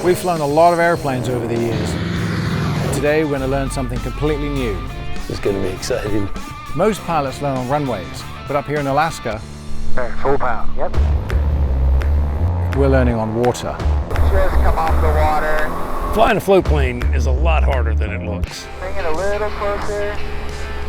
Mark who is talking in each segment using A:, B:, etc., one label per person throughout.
A: We've flown a lot of airplanes over the years. Today we're going to learn something completely new.
B: This is going to be exciting.
A: Most pilots learn on runways, but up here in Alaska,
C: Full power. Yep.
A: we're learning on water.
C: Just come off the water.
B: Flying a float plane is a lot harder than it looks.
C: Bring it a little closer.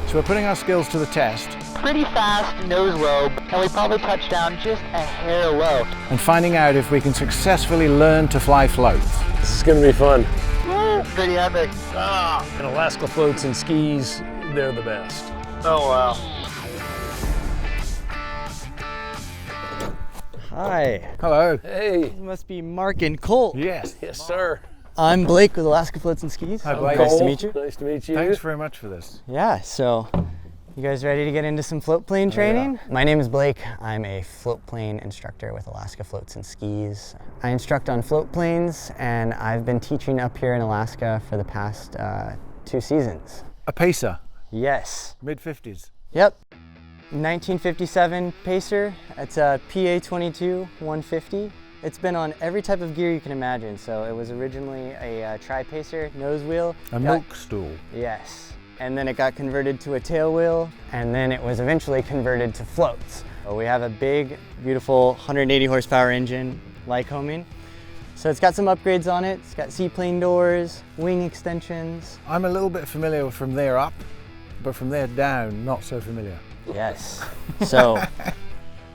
A: So we're putting our skills to the test
C: Pretty fast, nose low, and we probably touched down just a hair low.
A: and finding out if we can successfully learn to fly floats.
B: This is going to be fun.
C: Pretty epic.
B: And Alaska floats and skis, they're the best.
C: Oh wow.
D: Hi,
A: Hello.
B: Hey.
D: this must be Mark and Colt.
A: Yes.
B: Yes, sir.
D: I'm Blake with Alaska Floats and Skis.
A: Hi, Blake.
D: Nice to
B: Cole,
D: meet you.
B: Nice to meet you.
A: Thanks very much for this.
D: Yeah, so you guys ready to get into some float plane training? My name is Blake. I'm a float plane instructor with Alaska Floats and Skis. I instruct on float planes, and I've been teaching up here in Alaska for the past 2 seasons.
A: A pacer,
D: Yes.
A: mid-50s.
D: Yep. 1957 Pacer. It's a PA-22 150. It's been on every type of gear you can imagine. So it was originally a tri-pacer nose wheel.
A: A milk stool.
D: Yes. And then it got converted to a tail wheel, and then it was eventually converted to floats. So we have a big, beautiful 180 horsepower engine, Lycoming. So it's got some upgrades on it. It's got seaplane doors, wing extensions.
A: I'm a little bit familiar from there up, but from there down, not so familiar.
D: Yes. So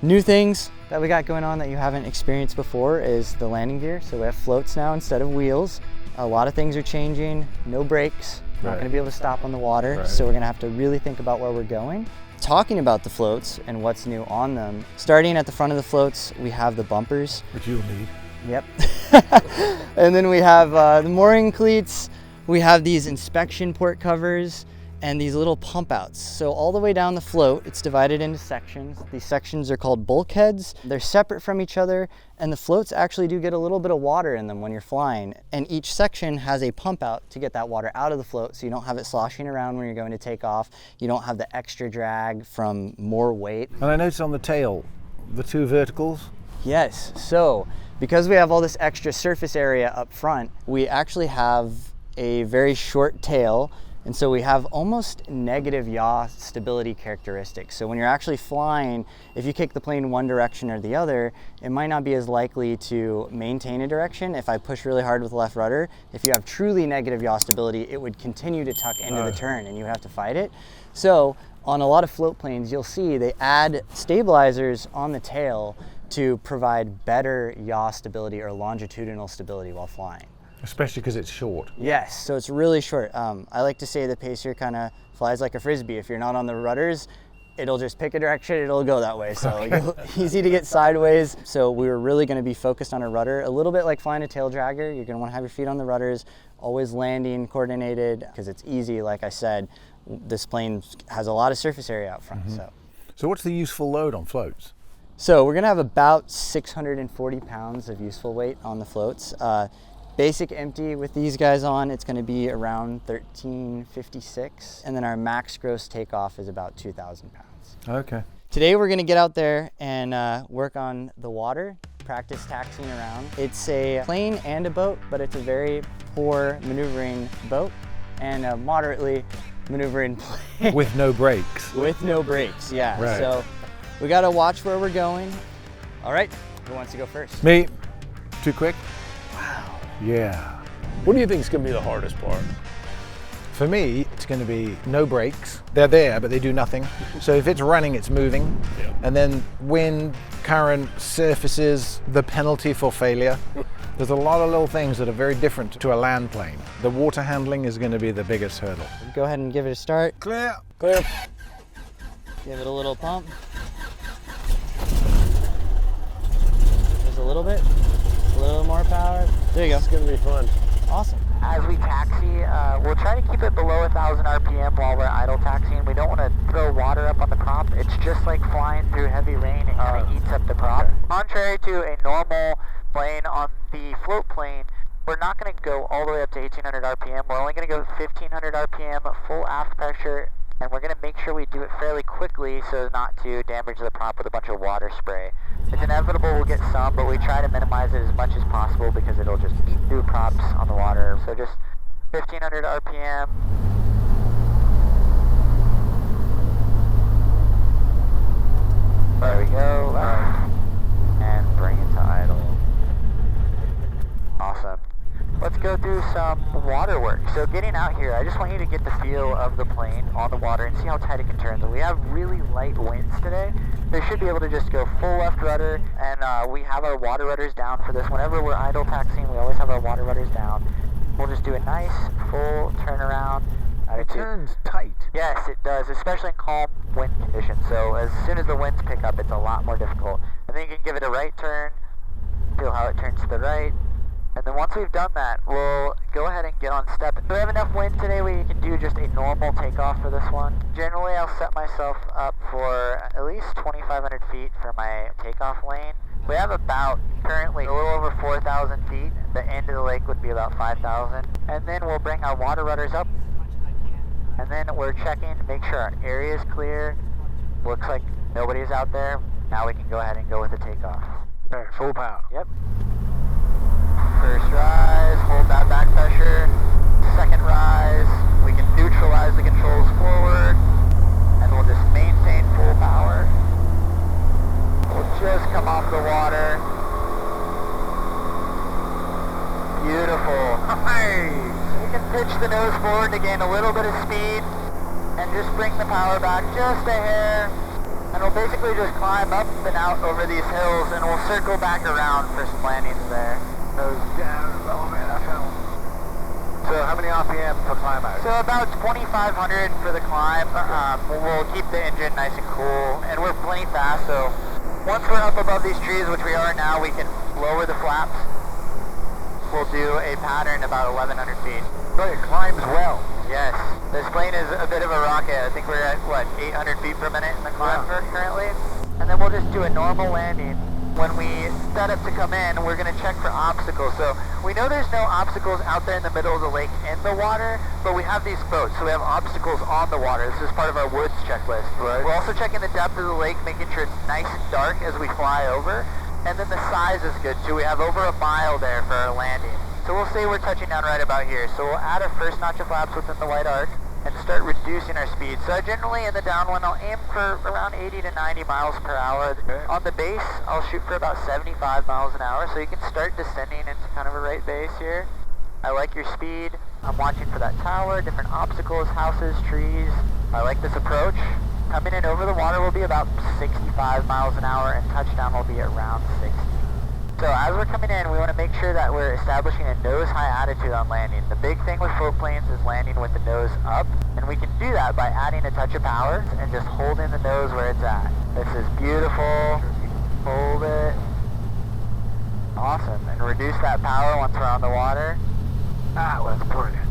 D: new things that we got going on that you haven't experienced before is the landing gear. So we have floats now instead of wheels. A lot of things are changing. No brakes. Not
A: Right.
D: going to be able to stop on the water.
A: Right.
D: So we're going to have to really think about where we're going. Talking about the floats and what's new on them. Starting at the front of the floats, we have the bumpers.
A: Which you'll need.
D: Yep. And then we have the mooring cleats. We have these inspection port covers and these little pump outs. So all the way down the float, it's divided into sections. These sections are called bulkheads. They're separate from each other, and the floats actually do get a little bit of water in them when you're flying. And each section has a pump out to get that water out of the float, so you don't have it sloshing around when you're going to take off. You don't have the extra drag from more weight.
A: And I noticed on the tail, the 2 verticals.
D: Yes, so because we have all this extra surface area up front, we actually have a very short tail, and so we have almost negative yaw stability characteristics. So when you're actually flying, if you kick the plane one direction or the other, it might not be as likely to maintain a direction. If I push really hard with the left rudder, if you have truly negative yaw stability, it would continue to tuck into the turn and you would have to fight it. So on a lot of float planes, you'll see they add stabilizers on the tail to provide better yaw stability or longitudinal stability while flying.
A: Especially because it's short.
D: Yes, so it's really short. I like to say the Pacer kind of flies like a Frisbee. If you're not on the rudders, it'll just pick a direction, it'll go that way. So easy to get sideways. So we were really gonna be focused on a rudder, a little bit like flying a tail dragger. You're gonna wanna have your feet on the rudders, always landing coordinated, because it's easy, like I said. This plane has a lot of surface area out front.
A: So what's the useful load on floats?
D: So we're gonna have about 640 pounds of useful weight on the floats. Basic empty with these guys on, it's going to be around 1356, and then our max gross takeoff is about 2,000 pounds.
A: Okay.
D: Today we're going to get out there and work on the water, practice taxiing around. It's a plane and a boat, but it's a very poor maneuvering boat and a moderately maneuvering plane.
A: With no brakes.
D: With no brakes, yeah.
A: Right.
D: So we got to watch where we're going. All right, who wants to go first?
A: Me. Too quick? Yeah.
B: What do you think is going to be the hardest part?
A: For me, it's going to be no brakes. They're there, but they do nothing. So if it's running, it's moving.
B: Yeah.
A: And then wind, current, surfaces, the penalty for failure. There's a lot of little things that are very different to a land plane. The water handling is going to be the biggest hurdle.
D: Go ahead and give it a start.
A: Clear.
B: Clear.
D: Give it a little pump. Just a little bit. A little more power. There you go.
B: It's going to be fun.
D: Awesome.
C: As we taxi, we'll try to keep it below 1,000 RPM while we're idle taxiing. We don't want to throw water up on the prop. It's just like flying through heavy rain. It kind of eats up the prop.
A: Okay.
C: Contrary to a normal plane, on the float plane, we're not going to go all the way up to 1,800 RPM. We're only going to go 1,500 RPM, full aft pressure, and we're going to make sure we do it fairly quickly so as not to damage the prop with a bunch of water spray. It's inevitable we'll get some, but we try to minimize it as much as possible because it'll just eat through props on the water. So just 1500 RPM. There we go. And bring it to idle. Awesome. Let's go through some water work. So getting out here, I just want you to get the feel of the plane on the water and see how tight it can turn. So we have really light winds today. They should be able to just go full left rudder, and we have our water rudders down for this. Whenever we're idle taxiing, we always have our water rudders down. We'll just do a nice full turnaround.
A: It turns tight.
C: Yes, it does, especially in calm wind conditions. So as soon as the winds pick up, it's a lot more difficult. And then you can give it a right turn, feel how it turns to the right. And then once we've done that, we'll go ahead and get on step. If we have enough wind today, we can do just a normal takeoff for this one. Generally, I'll set myself up for at least 2,500 feet for my takeoff lane. We have about, currently, a little over 4,000 feet. The end of the lake would be about 5,000. And then we'll bring our water rudders up. And then we're checking to make sure our area is clear. Looks like nobody's out there. Now we can go ahead and go with the takeoff.
A: All right, full power.
C: Yep. First rise, hold that back pressure. Second rise, we can neutralize the controls forward, and we'll just maintain full power. We'll just come off the water. Beautiful. Nice. We can pitch the nose forward to gain a little bit of speed, and just bring the power back just a hair. And we'll basically just climb up and out over these hills, and we'll circle back around for some landings there.
A: Nose down. Oh man, I fell. So how many RPM for climb out?
C: So about 2,500 for the climb. We'll keep the engine nice and cool, and we're plenty fast, so once we're up above these trees, which we are now, we can lower the flaps. We'll do a pattern about 1,100 feet.
A: So it climbs well.
C: Yes, this plane is a bit of a rocket. I think we're at, what, 800 feet per minute in the climb currently? And then we'll just do a normal landing. When we set up to come in, we're going to check for obstacles. So we know there's no obstacles out there in the middle of the lake in the water, but we have these boats, so we have obstacles on the water. This is part of our woods checklist.
A: Right.
C: We're also checking the depth of the lake, making sure it's nice and dark as we fly over. And then the size is good too. We have over a mile there for our landing. So we'll say we're touching down right about here. So we'll add our first notch of flaps within the white arc and start reducing our speed. So generally in the downwind, I'll aim for around 80 to 90 miles per hour.
A: Okay.
C: On the base, I'll shoot for about 75 miles an hour. So you can start descending into kind of a right base here. I like your speed. I'm watching for that tower, different obstacles, houses, trees. I like this approach. Coming in over the water will be about 65 miles an hour, and touchdown will be around 60. So as we're coming in, we want to make sure that we're establishing a nose-high attitude on landing. The big thing with float planes is landing with the nose up, and we can do that by adding a touch of power and just holding the nose where it's at. This is beautiful. Hold it. Awesome. And reduce that power once we're on the water.
A: That was brilliant.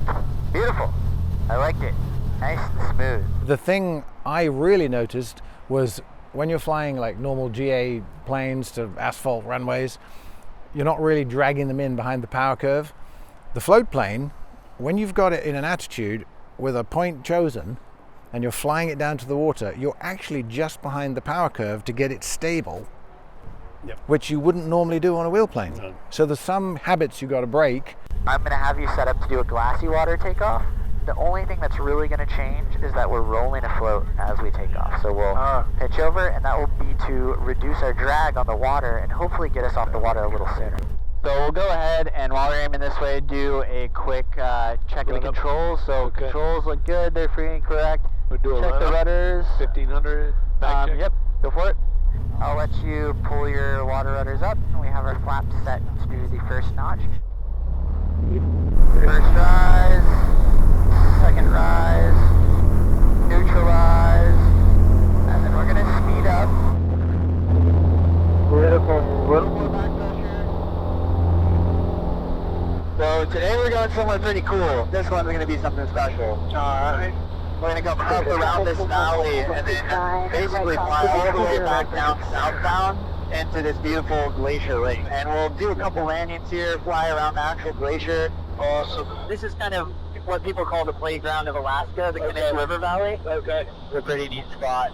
C: Beautiful. I liked it. Nice and smooth.
A: The thing I really noticed was when you're flying like normal GA planes to asphalt runways, you're not really dragging them in behind the power curve. The float plane, when you've got it in an attitude with a point chosen and you're flying it down to the water, you're actually just behind the power curve to get it stable, which you wouldn't normally do on a wheel plane.
B: No.
A: So there's some habits you got to break.
C: I'm going to have you set up to do a glassy water takeoff. The only thing that's really going to change is that we're rolling afloat as we take off. So we'll pitch over, and that will be to reduce our drag on the water and hopefully get us off the water a little sooner. So we'll go ahead and while we're aiming this way, do a quick check of the controls. So controls look good, they're free and correct.
B: We'll do a
C: check the rudders.
B: 1500 back check.
C: Yep, go for it. I'll let you pull your water rudders up. We have our flaps set to the first notch. First rise, second rise, neutralize, and then we're going to speed up. Little more back pressure. So today we're going somewhere pretty cool. This one's going to be something special. Alright. We're going to come up around this valley and then basically fly all the way back down southbound into this beautiful glacier lake. And we'll do a couple landings here, fly around the actual glacier. Awesome. This is kind of
D: what people call the playground of Alaska, the Knik River Valley.
E: Okay.
D: It's a pretty neat spot.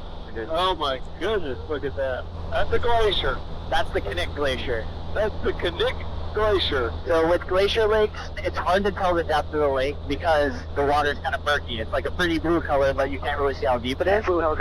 E: Oh my goodness, look at that. That's the glacier.
D: That's the Knik Glacier.
E: That's the Knik Glacier.
D: So with glacier lakes, it's hard to tell the depth of the lake because the water's kind of murky. It's like a pretty blue color, but you can't really see how deep it is. So you only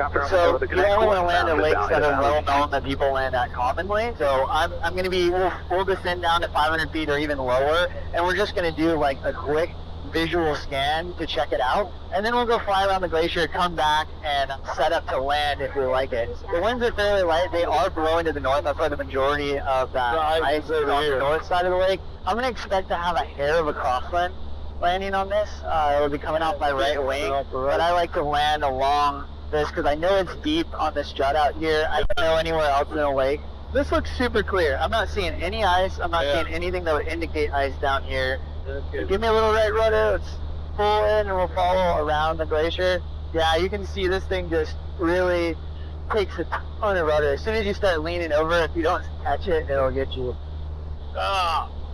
D: want to land at lakes that are well known that people land at commonly. So I'm going to be, we'll descend down to 500 feet or even lower, and we're just going to do like a quick visual scan to check it out, and then we'll go fly around the glacier, come back, and set up to land if we like it. The winds are fairly light. They are blowing to the north. That's why the majority of that ice is on the north side of the lake. I'm going to expect to have a hair of a crosswind landing on this. It'll be coming off my right wing, but I like to land along this because I know it's deep on this jut out here. I don't know anywhere else in the lake. This looks super clear. I'm not seeing any ice. I'm not seeing anything that would indicate ice down here. Give me a little right rudder, let's pull in and we'll follow around the glacier. Yeah, you can see this thing just really takes a ton of rudder. As soon as you start leaning over, if you don't catch it, it'll get you.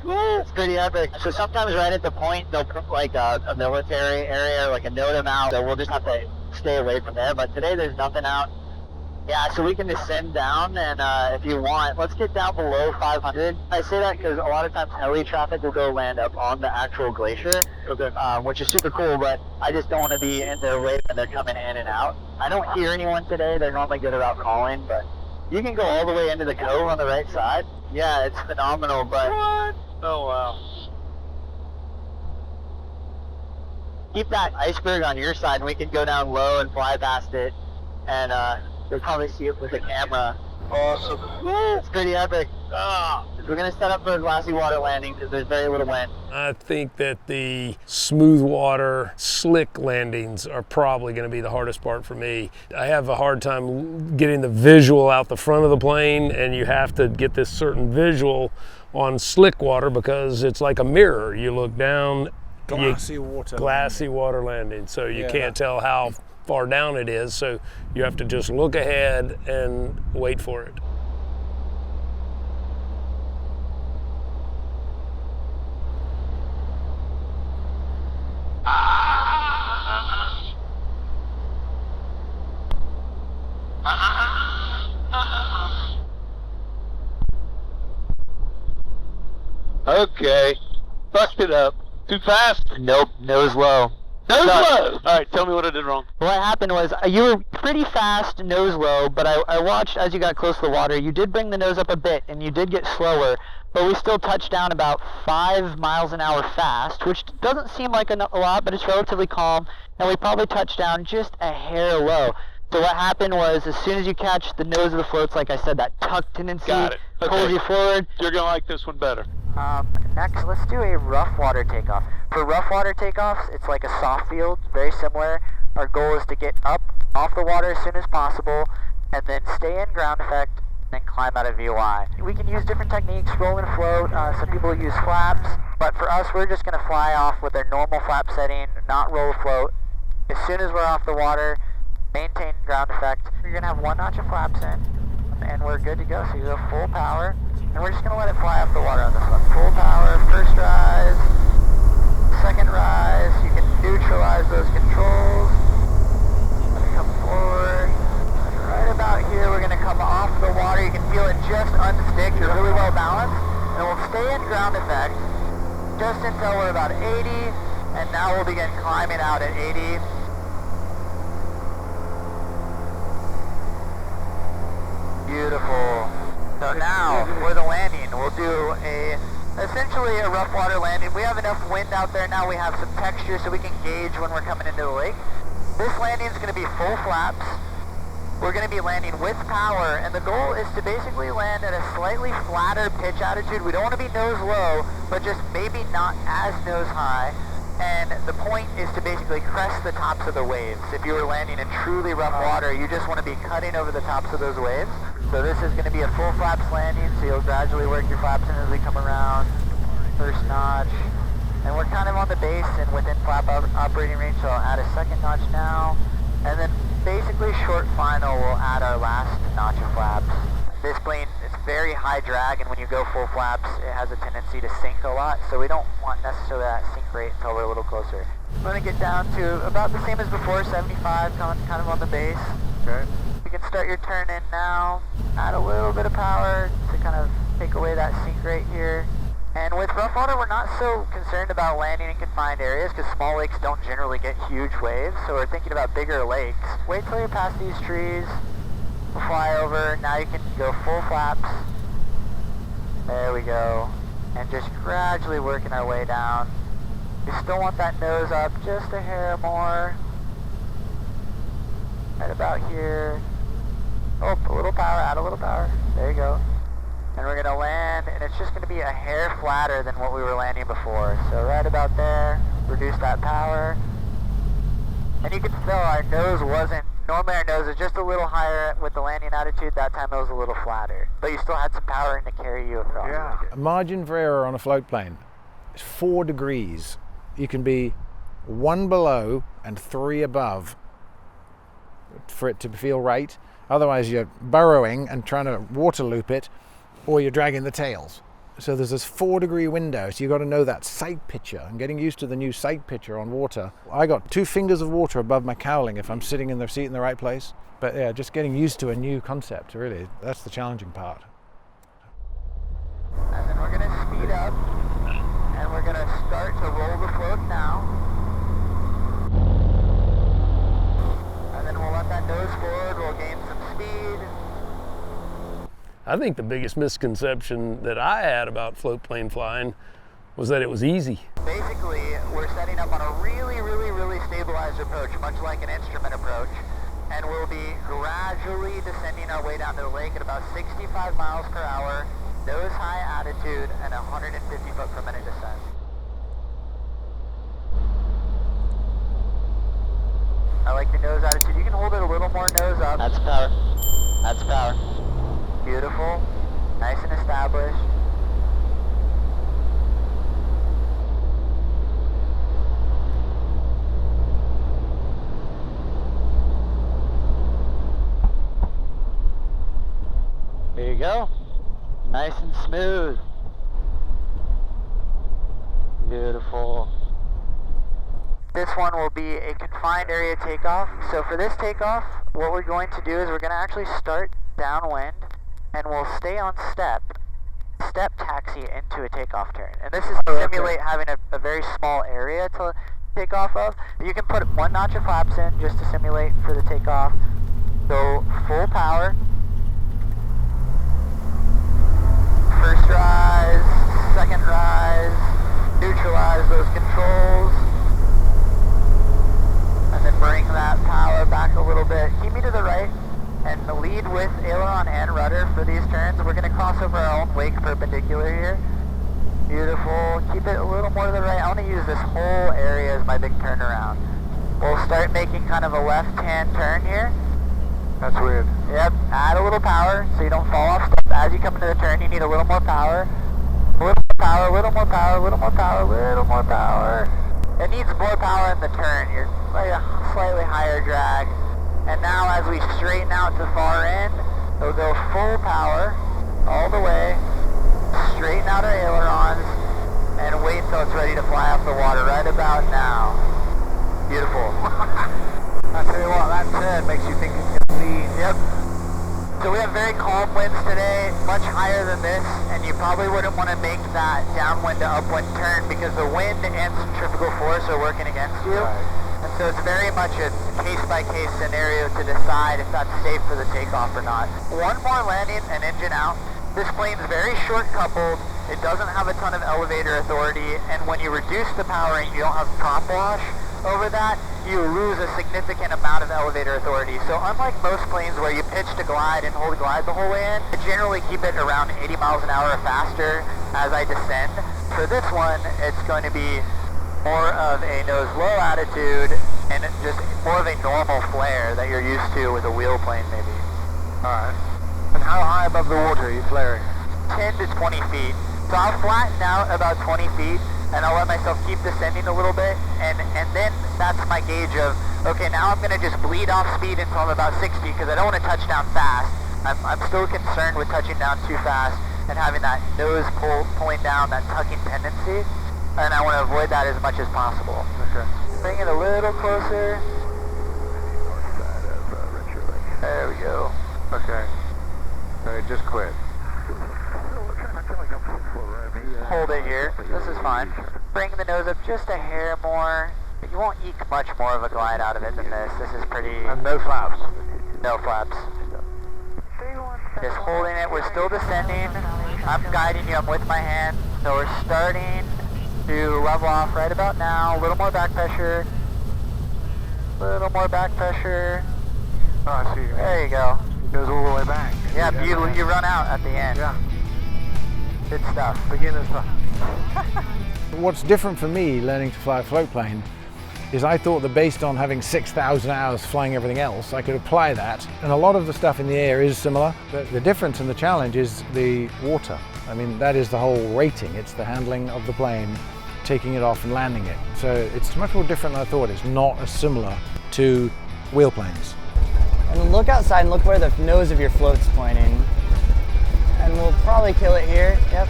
D: It's pretty epic. So sometimes right at the point, they'll put like a military area, like a NOTAM out, so we'll just have to stay away from there. But today there's nothing out. Yeah, so we can descend down, and if you want, let's get down below 500. I say that because a lot of times heli traffic will go land up on the actual glacier, which is super cool, but I just don't want to be in their way when they're coming in and out. I don't hear anyone today. They're normally good about calling, but you can go all the way into the cove on the right side. Yeah, it's phenomenal, but...
E: What? Oh, wow.
D: Keep that iceberg on your side, and we can go down low and fly past it, and you'll probably see it with the camera.
E: Awesome.
D: It's pretty epic. We're going to set up for a glassy water landing because there's very little wind.
B: I think that the smooth water, slick landings are probably going to be the hardest part for me. I have a hard time getting the visual out the front of the plane, and you have to get this certain visual on slick water because it's like a mirror. You look down,
A: Glassy
B: water landing, so you can't tell how far down it is, so you have to just look ahead and wait for it.
E: Okay, bust it up. Too fast?
D: Nope, nose low.
E: Nose low! Alright, tell me what I did wrong.
D: What happened was you were pretty fast, nose low, but I watched as you got close to the water. You did bring the nose up a bit, and you did get slower, but we still touched down about 5 miles an hour fast, which doesn't seem like a lot, but it's relatively calm, and we probably touched down just a hair low. So what happened was, as soon as you catch the nose of the floats, like I said, that tuck tendency pulls you forward.
E: You're going to like this one better.
C: Next, let's do a rough water takeoff. For rough water takeoffs, it's like a soft field, very similar. Our goal is to get up off the water as soon as possible, and then stay in ground effect, and then climb out of VOI. We can use different techniques, roll and float. Some people use flaps, but for us, we're just going to fly off with our normal flap setting, not roll float. As soon as we're off the water, maintain ground effect. You're going to have 1 notch of flaps in, and we're good to go. So you go full power, and we're just going to let it fly off the water on this one. Full power, first rise, second rise. You can neutralize those controls. Let it come forward. And right about here, we're going to come off the water. You can feel it just unstick. You're really well balanced. And we'll stay in ground effect just until we're about 80, and now we'll begin climbing out at 80. Beautiful. So now, for the landing, we'll do essentially a rough water landing. We have enough wind out there now, we have some texture so we can gauge when we're coming into the lake. This landing is going to be full flaps. We're going to be landing with power, and the goal is to basically land at a slightly flatter pitch attitude. We don't want to be nose low, but just maybe not as nose high. And the point is to basically crest the tops of the waves. If you were landing in truly rough water, you just want to be cutting over the tops of those waves. So this is going to be a full flaps landing, so you'll gradually work your flaps in as we come around. First notch. And we're kind of on the base and within flap operating range, so I'll add a second notch now. And then basically short final, we'll add our last notch of flaps. This plane, it's very high drag, and when you go full flaps, it has a tendency to sink a lot, so we don't want necessarily that sink rate until we're a little closer. I'm going to get down to about the same as before, 75, kind of on the base.
A: Okay.
C: You can start your turn in now, add a little bit of power to kind of take away that sink rate here. And with rough water, we're not so concerned about landing in confined areas because small lakes don't generally get huge waves, so we're thinking about bigger lakes. Wait till you're past these trees. We'll fly over. Now you can go full flaps. There we go. And just gradually working our way down. You still want that nose up just a hair more. Right about here. Oh, a little power, add a little power. There you go. And we're gonna land, and it's just gonna be a hair flatter than what we were landing before. So right about there, reduce that power. And you can tell our nose wasn't, normally our nose is just a little higher with the landing attitude. That time it was a little flatter. But you still had some power in to carry you across.
A: Yeah. Margin for error on a float plane is 4 degrees. You can be 1 below and 3 above for it to feel right. Otherwise you're burrowing and trying to water loop it, or you're dragging the tails. So there's this 4-degree window, so you've got to know that sight picture. I'm getting used to the new sight picture on water. I got 2 fingers of water above my cowling if I'm sitting in the seat in the right place. But yeah, just getting used to a new concept, really. That's the challenging part.
C: And then we're gonna speed up, and we're gonna start to roll the float now. And then we'll let that nose forward, we'll gain some speed.
B: I think the biggest misconception that I had about float plane flying was that it was easy.
C: Basically, we're setting up on a really stabilized approach, much like an instrument approach. And we'll be gradually descending our way down to the lake at about 65 miles per hour, nose high attitude, and 150 foot per minute descent. I like the nose attitude. You can hold it a little more nose up.
D: That's power. That's power.
C: Beautiful. Nice and established.
D: There you go. Nice and smooth. Beautiful.
C: This one will be a confined area takeoff. So for this takeoff, what we're going to do is we're going to actually start downwind, and we'll stay on step taxi into a takeoff turn. And this is to simulate having a very small area to take off of. You can put 1 notch of flaps in just to simulate for the takeoff. So full power. First rise, second rise, neutralize those controls. And then bring that power back a little bit. Keep me to the right. And lead with aileron and rudder for these turns. We're going to cross over our own wake perpendicular here. Beautiful. Keep it a little more to the right. I want to use this whole area as my big turnaround. We'll start making kind of a left-hand turn here.
A: That's weird.
C: Yep. Add a little power so you don't fall off step. As you come into the turn, you need a little more power. A little more power, a little more power, a little more power, a little more power. It needs more power in the turn. You're like a slightly higher drag. And now as we straighten out to far end, it'll go full power all the way, straighten out our ailerons, and wait until it's ready to fly off the water right about now. Beautiful.
A: I tell you what, that turn makes you think it's going to be...
C: Yep. So we have very calm winds today, much higher than this, and you probably wouldn't want to make that downwind to upwind turn because the wind and centrifugal force are working against you.
A: Right.
C: And so it's very much a case-by-case scenario to decide if that's safe for the takeoff or not. One more landing and engine out. This plane's very short coupled. It doesn't have a ton of elevator authority, and when you reduce the power and you don't have prop wash over that, you lose a significant amount of elevator authority. So unlike most planes where you pitch to glide and hold glide the whole way in, I generally keep it around 80 miles an hour or faster as I descend. For this one, it's going to be more of a nose low attitude and just more of a normal flare that you're used to with a wheel plane maybe.
A: Alright. And how high above the water are you flaring?
C: 10 to 20 feet. So I'll flatten out about 20 feet and I'll let myself keep descending a little bit and then that's my gauge of, okay, now I'm going to just bleed off speed until I'm about 60 because I don't want to touch down fast. I'm still concerned with touching down too fast and having that nose pulling down, that tucking tendency, and I want to avoid that as much as possible.
F: Okay.
C: Bring it a little closer. There we go.
F: Okay. Alright, just quit.
C: Hold it here. This is fine. Bring the nose up just a hair more. You won't eke much more of a glide out of it than this. This is pretty...
F: And no flaps.
C: No flaps. Just holding it. We're still descending. I'm guiding you. I'm with my hand. So we're starting to level off right about now. A little more back pressure. A little more back pressure.
F: Oh, I see.
C: There you go.
F: It goes all the way back.
C: Yeah, you run out at the end.
F: Yeah.
C: Good stuff.
F: Beginner's luck.
A: What's different for me learning to fly a float plane is I thought that based on having 6,000 hours flying everything else, I could apply that. And a lot of the stuff in the air is similar, but the difference and the challenge is the water. I mean, that is the whole rating. It's the handling of the plane, taking it off and landing it. So it's much more different than I thought. It's not as similar to wheel planes.
D: And look outside and look where the nose of your float's pointing. And we'll probably kill it here. Yep.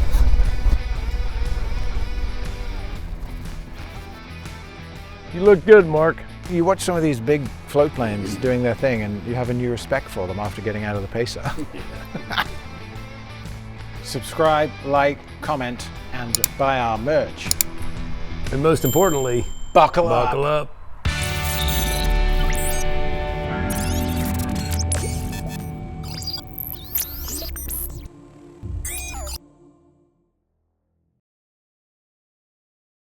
B: You look good, Mark.
A: You watch some of these big float planes doing their thing and you have a new respect for them after getting out of the pacer. Subscribe, like, comment, and buy our merch.
B: And most importantly,
A: Buckle
B: buckle up.